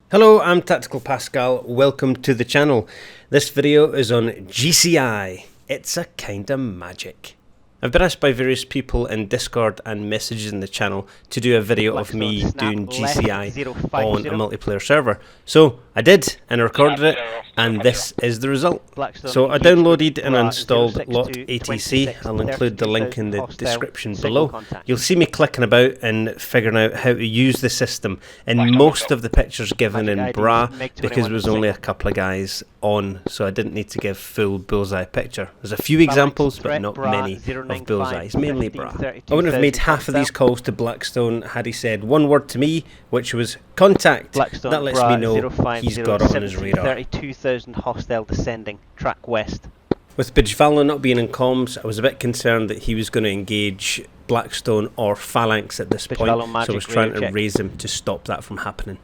Hello, I'm Tactical Pascal. Welcome to the channel. This video is on GCI. It's a kind of magic. I've been asked by various people in Discord and messages in the channel to do a video of me doing GCI on a multiplayer server. So I did, and I recorded it, and this is the result. So I downloaded and installed lot ATC. I'll include the link in the description below. You'll see me clicking about and figuring out how to use the system. In most of the pictures given in BRA, because there was only a couple of guys on, so I didn't need to give full bullseye picture. There's a few examples, but not many of bullseyes, mainly BRA. I wouldn't have made half of these calls to Blackstone had he said one word to me, which was contact. That lets me know he's got it on his radar. 32,000 hostile descending, track west. With Pascale not being in comms, I was a bit concerned that he was going to engage Blackstone or Phalanx at this point, so I was trying to raise him to stop that from happening.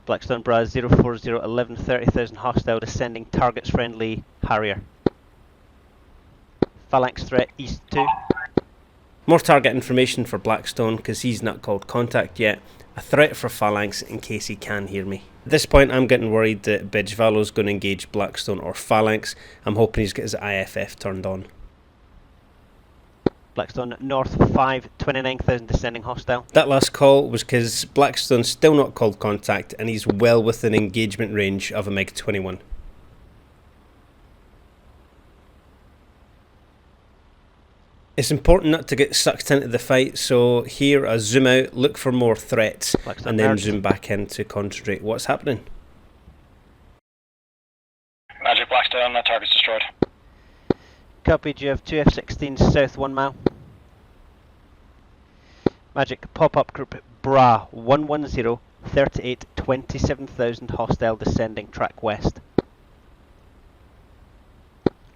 Blackstone Bra 04011, 30,000 hostile descending, targets friendly Harrier. Phalanx threat east 2. More target information for Blackstone because he's not called contact yet. A threat for Phalanx in case he can hear me. At this point I'm getting worried that Bijvalo's going to engage Blackstone or Phalanx. I'm hoping he's got his IFF turned on. Blackstone north 5, 29,000 descending hostile. That last call was because Blackstone's still not called contact and he's well within engagement range of a MiG-21. It's important not to get sucked into the fight, so here I zoom out, look for more threats, and then zoom back in to concentrate what's happening. Magic Blackstone, that target's destroyed. Copy, you have 2 F-16s south 1 mile. Magic pop-up group BRA 110, 38, 27,000 hostile descending, track west.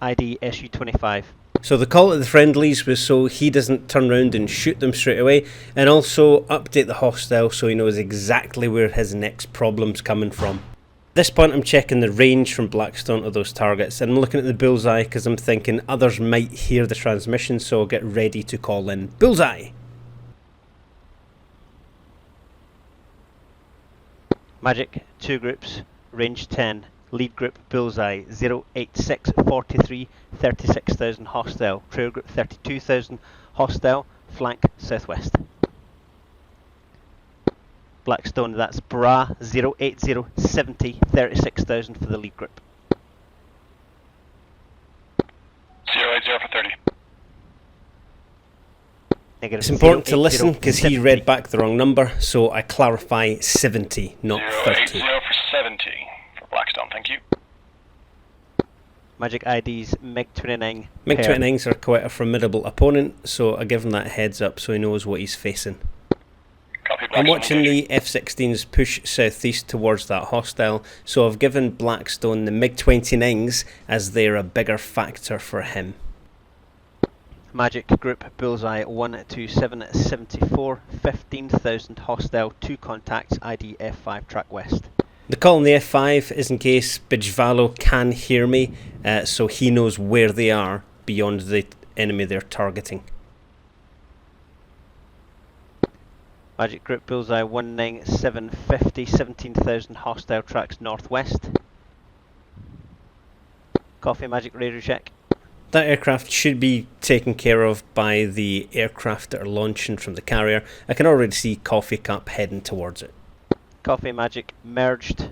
ID SU-25. So the call to the friendlies was so he doesn't turn around and shoot them straight away, and also update the hostile so he knows exactly where his next problem's coming from. At this point I'm checking the range from Blackstone of those targets, and I'm looking at the bullseye because I'm thinking others might hear the transmission, so I'll get ready to call in bullseye. Magic 2 groups, range 10. Lead group bullseye 08643, 36,000 hostile. Trail group 32,000 hostile. Flank southwest. Blackstone, that's BRA 08070, 36,000 for the lead group. 080 for 30. Negative. It's important to listen because he read back the wrong number, so I clarify 70, not 30. 080 for 70 for Blackstone, thank you. Magic IDs MiG-29. MiG-29s are quite a formidable opponent, so I give him that heads up so he knows what he's facing. I'm watching the F-16s push southeast towards that hostile, so I've given Blackstone the MiG-29s as they're a bigger factor for him. Magic group bullseye 12774, 15,000 hostile, 2 contacts, ID F5 track west. The call on the F5 is in case Bijvalo can hear me, so he knows where they are beyond the enemy they're targeting. Magic group bullseye 19750, 17,000 hostile, tracks northwest. Coffee, magic radar check. That aircraft should be taken care of by the aircraft that are launching from the carrier. I can already see Coffee Cup heading towards it. Coffee, magic merged.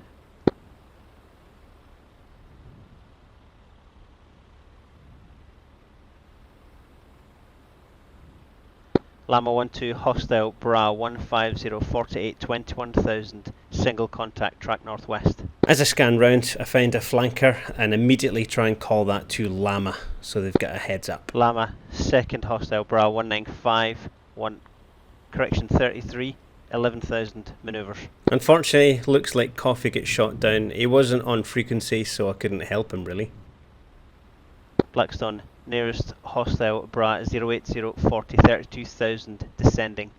Lama 12 hostile BRA 15048, 21,000 single contact, track northwest. As I scan round I find a flanker and immediately try and call that to Lama so they've got a heads up. Lama second hostile BRA 195, 33, 11,000 manoeuvres. Unfortunately looks like Coffee gets shot down. He wasn't on frequency so I couldn't help him really. Blackstone nearest hostile BRA 080 40, 32,000 descending.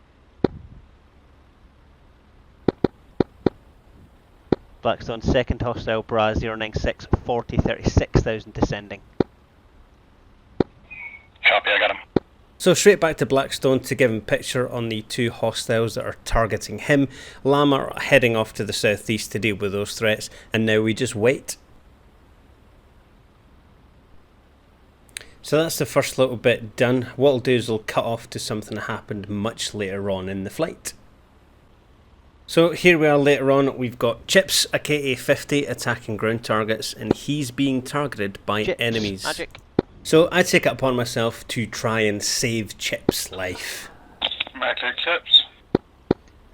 Blackstone second hostile BRA 096 40, 36,000 descending. Copy, I got him. So straight back to Blackstone to give him picture on the two hostiles that are targeting him. Llama heading off to the southeast to deal with those threats, and now we just wait. So that's the first little bit done. What I'll do is I'll cut off to something that happened much later on in the flight. So here we are later on, we've got Chips, a KA-50 attacking ground targets, and he's being targeted by Chips, enemies. Magic. So I take it upon myself to try and save Chips' life. Magic Chips.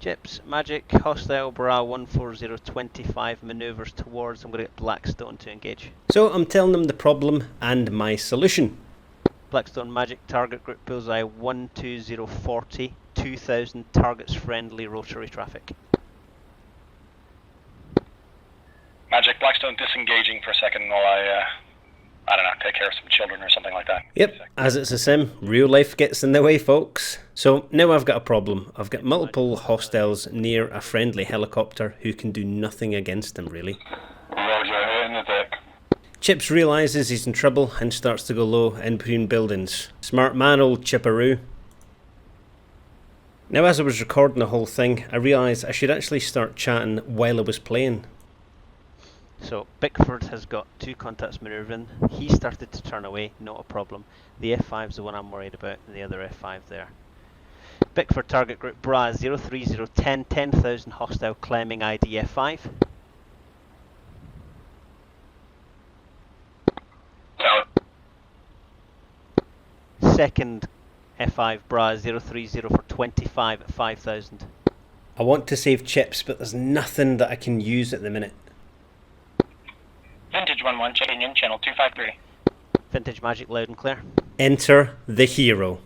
Chips, Magic, hostile, Bra 14025 manoeuvres towards. I'm going to get Blackstone to engage. So I'm telling them the problem and my solution. Blackstone, Magic, target group bullseye 12040, 2000 targets friendly rotary traffic. Magic Blackstone disengaging for a second while I don't know, take care of some children or something like that. Yep, as it's a sim, real life gets in the way, folks. So now I've got a problem. I've got multiple hostiles near a friendly helicopter who can do nothing against them, really. Roger, in the deck. Chips realises he's in trouble and starts to go low in between buildings. Smart man, old Chipperoo. Now as I was recording the whole thing, I realised I should actually start chatting while I was playing. So Bickford has got two contacts manoeuvring. He started to turn away, not a problem. The F5's the one I'm worried about, and the other F5 there. Bickford target group Bra 03010, 10,000 hostile climbing ID F5. Second F5 Bra 030 for 25 at 5,000. I want to save Chips, but there's nothing that I can use at the minute. Vintage 11 checking in, channel 253. Vintage Magic loud and clear. Enter the hero.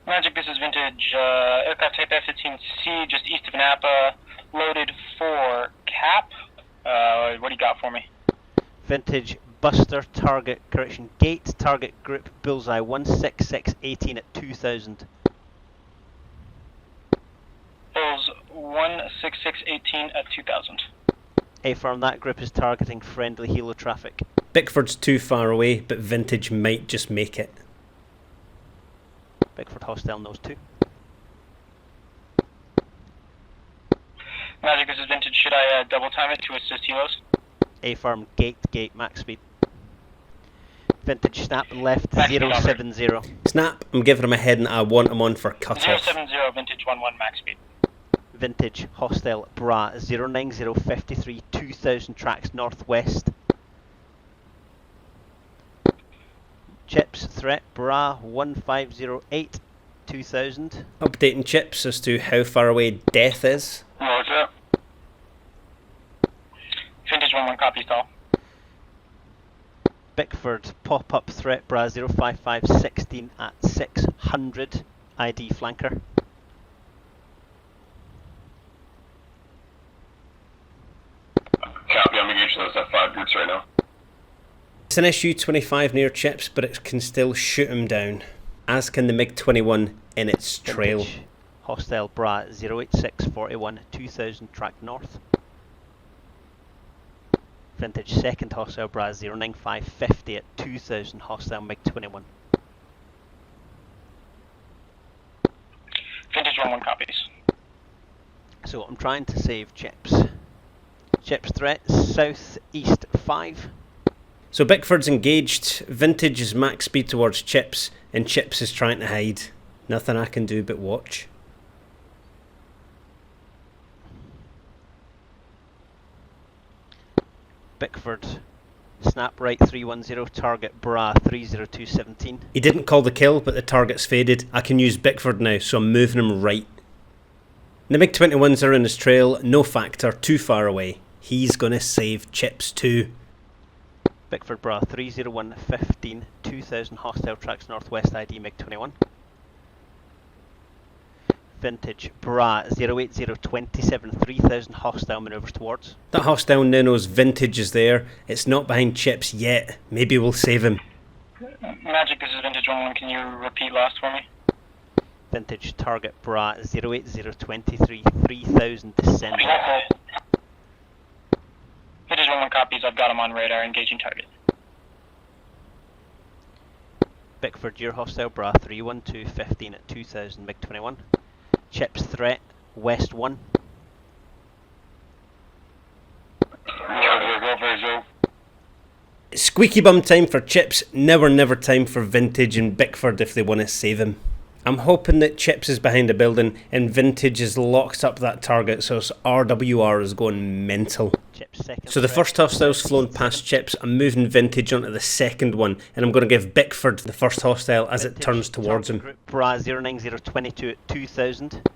Magic, this is Vintage, aircraft type F-15C, just east of Napa, loaded for cap. What do you got for me? Vintage Buster target, correction, gate target group bullseye 16618 at 2000. Bulls 16618 at 2000. Affirm that group is targeting friendly helo traffic. Bickford's too far away, but Vintage might just make it. Bickford hostile knows too. Magic, this is Vintage. Should I double time it to assist helos? Affirm gate max speed. Vintage snap left Max 070. Snap, I'm giving him a head and I want him on for cut-off. 070 Vintage 11 max speed. Vintage hostile Bra 09053 2000 tracks northwest. Chips threat Bra 1508 2000. Updating Chips as to how far away death is. Roger. Vintage 11 copy stall. Bickford pop-up threat Bra 05516 at 600 ID flanker. Copy, I'm engaged those F5 groups right now. It's an Su-25 near Chips, but it can still shoot him down, as can the MiG-21 in its trail. Vintage hostile Bra 08641 2000 track north. Vintage second hostile Bra 09550 at 2000 hostile MiG-21. Vintage 11 copies. So I'm trying to save Chips. Chips threat southeast 5. So Bickford's engaged, Vintage is max speed towards Chips, and Chips is trying to hide. Nothing I can do but watch. Bickford snap right 310 target Bra 30217. He didn't call the kill, but the target's faded. I can use Bickford now, so I'm moving him right. The MiG-21s are in his trail, no factor, too far away. He's gonna save Chips too. Bickford Bra 30115 2000 hostile tracks northwest ID MiG-21. Vintage Bra 08027 3000 hostile manoeuvres towards. That hostile now knows Vintage is there. It's not behind Chips yet. Maybe we'll save him. Magic, this is Vintage 11. Can you repeat last for me? Vintage target Bra 08023 3000 descending. Vintage 11 copies. I've got him on radar, engaging target. Bickford, your hostile, Bra 312, 15 at 2000, MiG-21. Chips threat, West 1. Squeaky bum time for Chips, now or never time for Vintage and Bickford if they want to save him. I'm hoping that Chips is behind a building and Vintage has locked up that target so his RWR is going mental. Chips second So the threat, first hostile's flown past Chips, I'm moving Vintage onto the second one and I'm going to give Bickford the first hostile as it Vintage, turns towards target him. Group, Bra 09022 at 2000.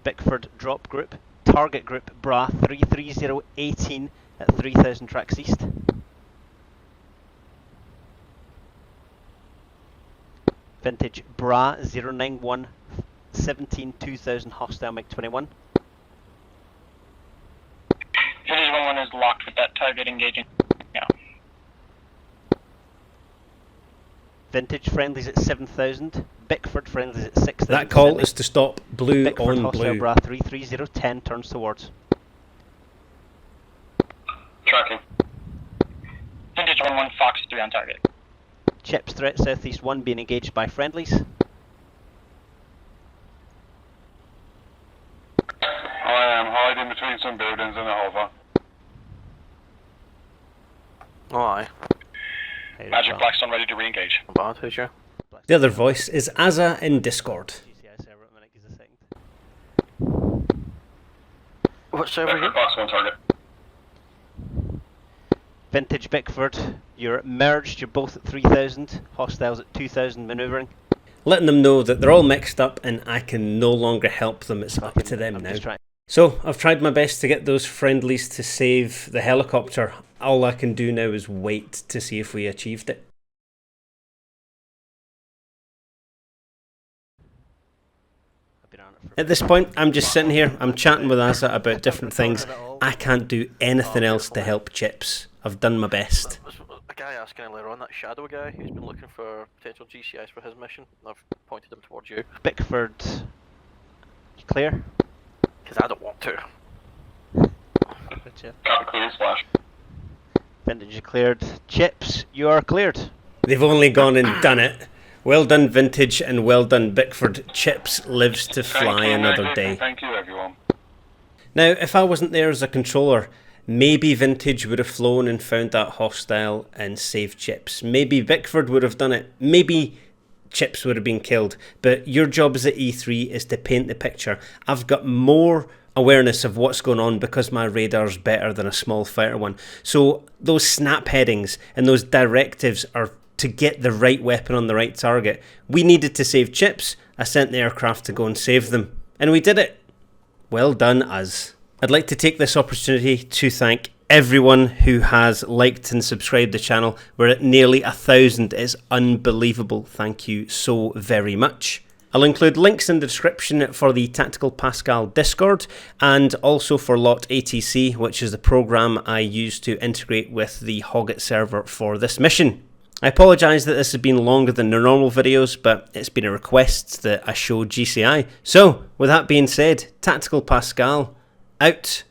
Bickford drop group. Target group, Bra 33018 at 3000 tracks east. Vintage, Bra 09117 2000 hostile MiG-21. Vintage 1-1 is locked with that target engaging. Yeah. Vintage friendlies at 7000. Bickford friendlies at 6000. That call is to stop blue Bickford on hostile blue. Bra 33010 turns towards. Tracking. Vintage 1-1, Fox 3 on target. Chips threat southeast 1 being engaged by friendlies. I am hiding between some buildings and a hover. Oh, aye. Magic Blackstone ready to re-engage. Bad, who's you? The other voice is Azza in Discord. GCI server at the minute, gives a second. What server you? Fox 1 target. Vintage Bickford, you're merged, you're both at 3000, hostiles at 2000 manoeuvring. Letting them know that they're all mixed up and I can no longer help them, it's up to them I'm now. just trying. So, I've tried my best to get those friendlies to save the helicopter. All I can do now is wait to see if we achieved it. I've been on it for At this point, I'm just sitting here, I'm chatting with Asa about different things. I can't do anything else to help Chips. I've done my best. Was a guy asking earlier on, that Shadow guy who's been looking for potential GCIs for his mission. I've pointed him towards you. Bickford, you clear? Because I don't want to. Copy, clear, splash. Vintage, you cleared. Chips, you are cleared. They've only gone and done it. Well done, Vintage, and well done, Bickford. Chips lives to fly another day. Thank you, everyone. Now, if I wasn't there as a controller, maybe Vintage would have flown and found that hostile and saved Chips. Maybe Bickford would have done it. Maybe Chips would have been killed. But your job as at E3 is to paint the picture. I've got more awareness of what's going on because my radar's better than a small fighter one. So those snap headings and those directives are to get the right weapon on the right target. We needed to save Chips. I sent the aircraft to go and save them. And we did it. Well done, us. I'd like to take this opportunity to thank everyone who has liked and subscribed the channel. We're at nearly 1,000. It's unbelievable. Thank you so very much. I'll include links in the description for the Tactical Pascale Discord and also for Lot ATC, which is the program I use to integrate with the Hoggit server for this mission. I apologise that this has been longer than the normal videos, but it's been a request that I show GCI. So, with that being said, Tactical Pascale, out.